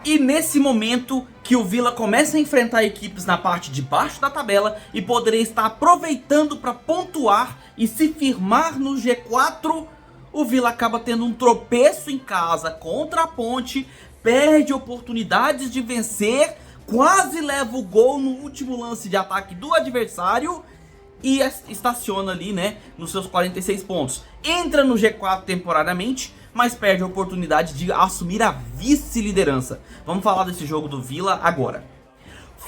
E nesse momento que o Villa começa a enfrentar equipes na parte de baixo da tabela e poderia estar aproveitando para pontuar e se firmar no G4, o Villa acaba tendo um tropeço em casa contra a Ponte, perde oportunidades de vencer, quase leva o gol no último lance de ataque do adversário e estaciona ali, né, nos seus 46 pontos. Entra no G4 temporariamente, mas perde a oportunidade de assumir a vice-liderança. Vamos falar desse jogo do Villa agora.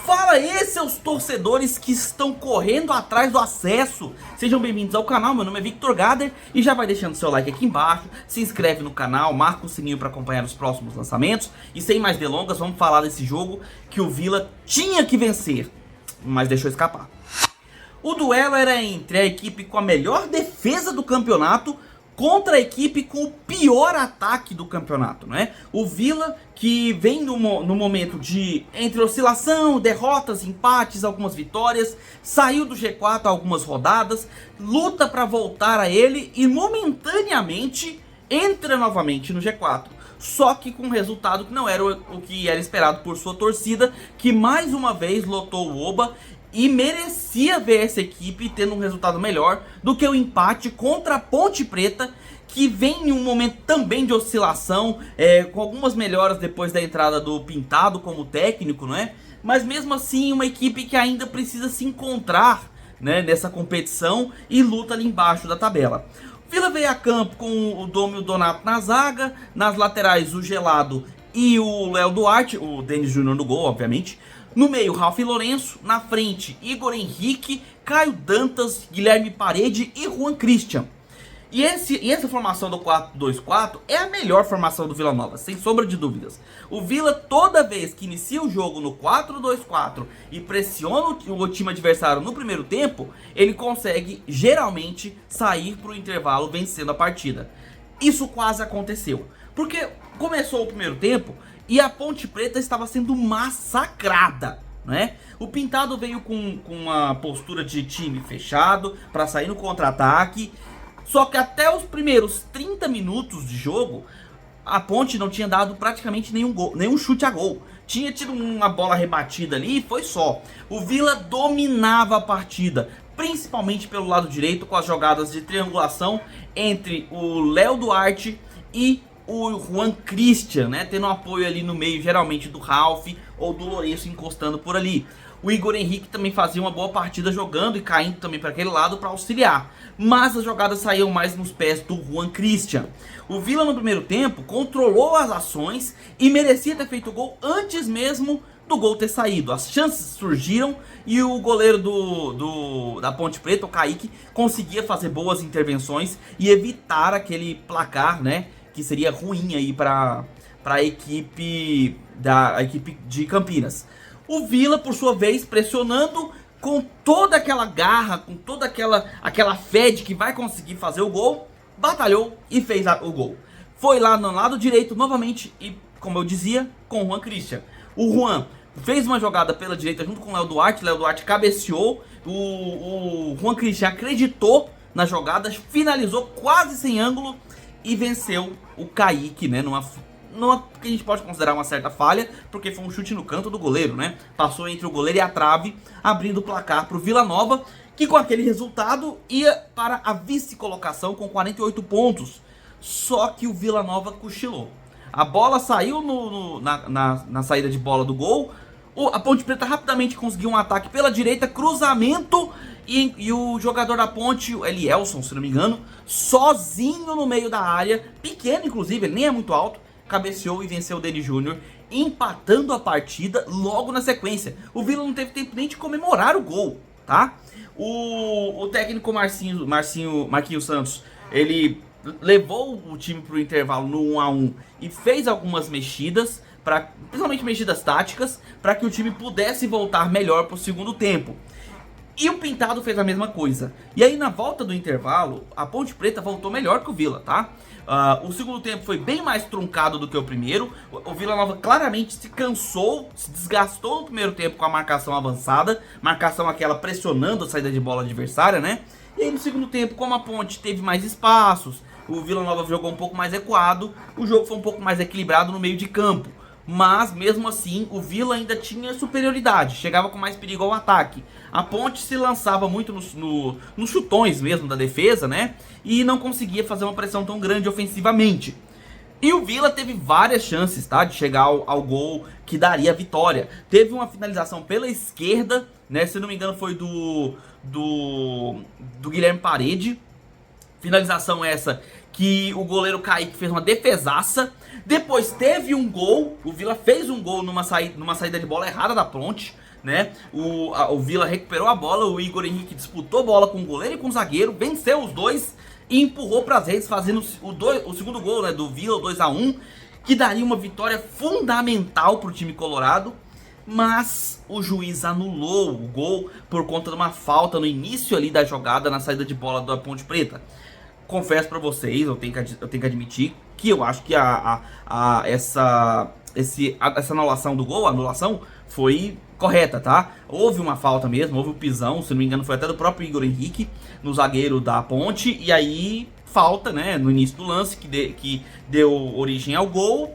Fala aí, seus torcedores que estão correndo atrás do acesso. Sejam bem-vindos ao canal, meu nome é Victor Gader e já vai deixando seu like aqui embaixo, se inscreve no canal, marca o sininho para acompanhar os próximos lançamentos. E sem mais delongas, vamos falar desse jogo que o Villa tinha que vencer, mas deixou escapar. O duelo era entre a equipe com a melhor defesa do campeonato contra a equipe com o pior ataque do campeonato, né? O Villa, que vem no momento de entre oscilação, derrotas, empates, algumas vitórias, saiu do G4 há algumas rodadas, luta para voltar a ele e momentaneamente entra novamente no G4. Só que com um resultado que não era o que era esperado por sua torcida, que mais uma vez lotou o Oba e merecia ver essa equipe tendo um resultado melhor do que o empate contra a Ponte Preta, que vem em um momento também de oscilação, com algumas melhoras depois da entrada do Pintado como técnico, né? Mas mesmo assim uma equipe que ainda precisa se encontrar, né, nessa competição e luta ali embaixo da tabela. O Villa veio a campo com o Dom e o Donato na zaga, nas laterais o Gelado e o Léo Duarte, o Denis Júnior no gol, obviamente. No meio, Ralf Lourenço. Na frente, Igor Henrique, Caio Dantas, Guilherme Parede e Juan Christian. E essa formação do 4-2-4 é a melhor formação do Villa Nova, sem sombra de dúvidas. O Villa, toda vez que inicia o jogo no 4-2-4 e pressiona o time adversário no primeiro tempo, ele consegue, geralmente, sair para o intervalo vencendo a partida. Isso quase aconteceu, porque começou o primeiro tempo e a Ponte Preta estava sendo massacrada, né? O Pintado veio com uma postura de time fechado para sair no contra-ataque. Só que até os primeiros 30 minutos de jogo, a Ponte não tinha dado praticamente nenhum chute a gol. Tinha tido uma bola rebatida ali e foi só. O Villa dominava a partida, principalmente pelo lado direito, com as jogadas de triangulação entre o Léo Duarte e o Juan Christian, né, tendo um apoio ali no meio, geralmente do Ralf ou do Lourenço encostando por ali. O Igor Henrique também fazia uma boa partida jogando e caindo também para aquele lado para auxiliar. Mas as jogadas saíam mais nos pés do Juan Christian. O Villa no primeiro tempo controlou as ações e merecia ter feito o gol antes mesmo do gol ter saído. As chances surgiram e o goleiro da Ponte Preta, o Kaique, conseguia fazer boas intervenções e evitar aquele placar, né, que seria ruim aí para a equipe de Campinas. O Villa, por sua vez, pressionando com toda aquela garra, com toda aquela fé de que vai conseguir fazer o gol, batalhou e fez o gol. Foi lá no lado direito novamente e, como eu dizia, com o Juan Christian. O Juan fez uma jogada pela direita junto com o Léo Duarte cabeceou, o Juan Christian acreditou na jogada, finalizou quase sem ângulo e venceu o Kaique, né, numa que a gente pode considerar uma certa falha, porque foi um chute no canto do goleiro, né? Passou entre o goleiro e a trave, abrindo o placar para o Villa Nova, que com aquele resultado ia para a vice-colocação com 48 pontos. Só que o Villa Nova cochilou. A bola saiu na saída de bola do gol. A Ponte Preta rapidamente conseguiu um ataque pela direita, cruzamento, e o jogador da Ponte, o Elielson, se não me engano, sozinho no meio da área, pequeno inclusive, ele nem é muito alto, cabeceou e venceu o Denis Júnior, empatando a partida logo na sequência. O Villa não teve tempo nem de comemorar o gol, tá? O técnico Marquinhos Santos, ele levou o time para o intervalo no 1-1 e fez algumas mexidas, principalmente mexidas táticas, para que o time pudesse voltar melhor para o segundo tempo. E o Pintado fez a mesma coisa. E aí na volta do intervalo, a Ponte Preta voltou melhor que o Villa, tá? O segundo tempo foi bem mais truncado do que o primeiro. O Villa Nova claramente se cansou, se desgastou no primeiro tempo com a marcação avançada. Marcação aquela pressionando a saída de bola adversária, né? E aí no segundo tempo, como a Ponte teve mais espaços, o Villa Nova jogou um pouco mais recuado, o jogo foi um pouco mais equilibrado no meio de campo. mas mesmo assim o Vila ainda tinha superioridade, chegava com mais perigo ao ataque. A Ponte se lançava muito nos chutões mesmo da defesa, né? E não conseguia fazer uma pressão tão grande ofensivamente. E o Vila teve várias chances, tá, de chegar ao gol que daria a vitória. Teve uma finalização pela esquerda, né, se não me engano foi do Guilherme Parede. Finalização essa que o goleiro Kaique fez uma defesaça. Depois teve um gol, o Vila fez um gol numa saída de bola errada da Ponte, né? O Vila recuperou a bola, o Igor Henrique disputou a bola com o goleiro e com o zagueiro, venceu os dois e empurrou para as redes, fazendo o segundo gol, né, do Vila, o 2-1, que daria uma vitória fundamental para o time colorado. Mas o juiz anulou o gol por conta de uma falta no início ali da jogada, na saída de bola da Ponte Preta. Confesso pra vocês, eu tenho que admitir que eu acho que essa anulação do gol, a anulação foi correta, tá? Houve uma falta mesmo, houve um pisão, se não me engano foi até do próprio Igor Henrique, no zagueiro da Ponte, e aí falta, né, no início do lance, que deu origem ao gol,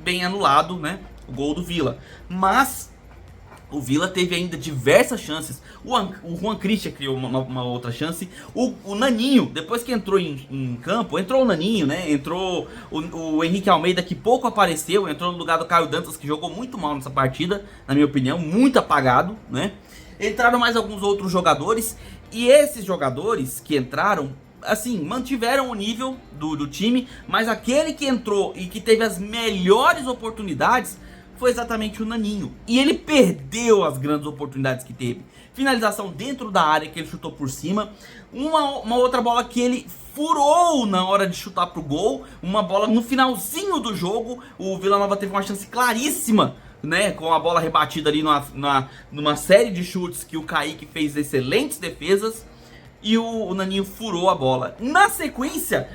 bem anulado, né, o gol do Vila. Mas o Vila teve ainda diversas chances. O Juan Christian criou uma outra chance. O Naninho, depois que entrou em campo, entrou o Naninho, né? Entrou o Henrique Almeida, que pouco apareceu. Entrou no lugar do Caio Dantas, que jogou muito mal nessa partida, na minha opinião, muito apagado, né? Entraram mais alguns outros jogadores. E esses jogadores que entraram, assim, mantiveram o nível do time. Mas aquele que entrou e que teve as melhores oportunidades foi exatamente o Naninho. E ele perdeu as grandes oportunidades que teve. Finalização dentro da área que ele chutou por cima. Uma outra bola que ele furou na hora de chutar pro gol. Uma bola no finalzinho do jogo. O Vila Nova teve uma chance claríssima, né, com a bola rebatida ali numa série de chutes que o Kaique fez excelentes defesas. E o Naninho furou a bola. Na sequência,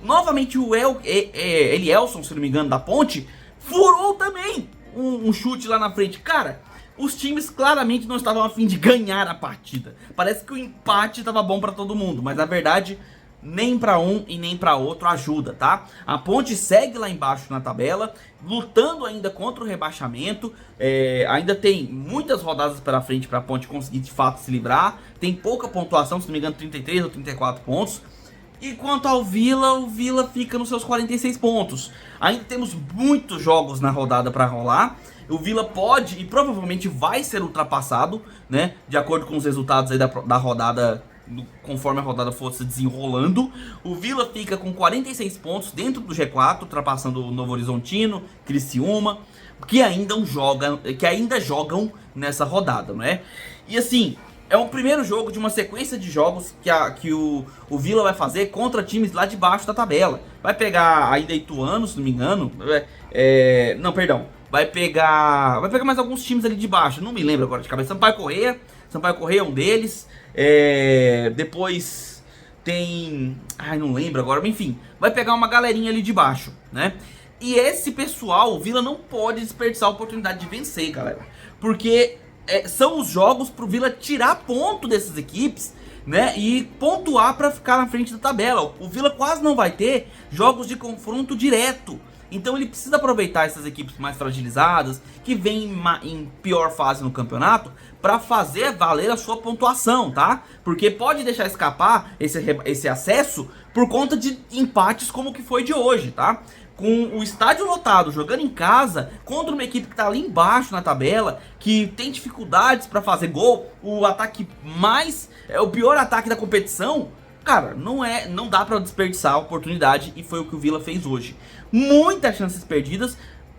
novamente o Elielson, se não me engano, da Ponte, furou também um chute lá na frente. Cara, os times claramente não estavam a fim de ganhar a partida. Parece que o empate estava bom para todo mundo, mas na verdade nem para um e nem para outro ajuda, tá? A Ponte segue lá embaixo na tabela, lutando ainda contra o rebaixamento. Ainda tem muitas rodadas pela frente para a Ponte conseguir de fato se livrar. Tem pouca pontuação, se não me engano 33 ou 34 pontos. E quanto ao Vila, o Vila fica nos seus 46 pontos. Ainda temos muitos jogos na rodada para rolar. O Vila pode e provavelmente vai ser ultrapassado, né? De acordo com os resultados aí da rodada, conforme a rodada for se desenrolando. O Vila fica com 46 pontos dentro do G4, ultrapassando o Novo Horizontino, Criciúma, que ainda jogam nessa rodada, né? E assim, é o primeiro jogo de uma sequência de jogos que o Vila vai fazer contra times lá de baixo da tabela. Vai pegar ainda Ituano, se não me engano. Não, perdão. Vai pegar mais alguns times ali de baixo. Não me lembro agora de cabeça. Sampaio Corrêa é um deles. Depois tem... não lembro agora. Enfim, vai pegar uma galerinha ali de baixo, né? E esse pessoal, o Vila não pode desperdiçar a oportunidade de vencer, galera. Porque são os jogos pro Vila tirar ponto dessas equipes, né, e pontuar para ficar na frente da tabela. O Vila quase não vai ter jogos de confronto direto. Então ele precisa aproveitar essas equipes mais fragilizadas, que vêm em pior fase no campeonato, para fazer valer a sua pontuação, tá? Porque pode deixar escapar esse acesso por conta de empates como o que foi de hoje, tá? Com o estádio lotado, jogando em casa, contra uma equipe que tá ali embaixo na tabela, que tem dificuldades para fazer gol, o pior ataque da competição, cara, não dá para desperdiçar a oportunidade, e foi o que o Vila fez hoje. Muitas chances perdidas.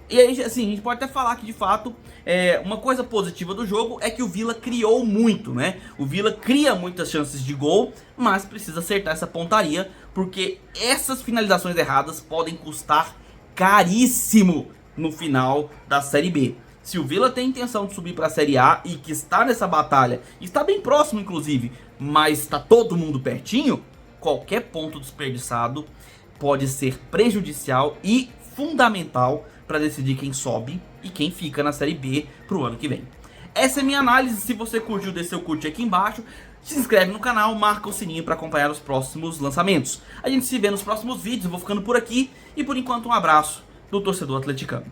E aí, assim, a gente pode até falar que de fato uma coisa positiva do jogo é que o Vila criou muito, né? O Vila cria muitas chances de gol, mas precisa acertar essa pontaria, porque essas finalizações erradas podem custar caríssimo no final da Série B. Se o Vila tem intenção de subir para a Série A e que está nessa batalha, está bem próximo inclusive, mas está todo mundo pertinho, qualquer ponto desperdiçado pode ser prejudicial e fundamental para decidir quem sobe e quem fica na Série B pro ano que vem. Essa é a minha análise. Se você curtiu, deixa seu curtir aqui embaixo, se inscreve no canal, marca o sininho para acompanhar os próximos lançamentos. A gente se vê nos próximos vídeos. Eu vou ficando por aqui e por enquanto um abraço do torcedor atleticano.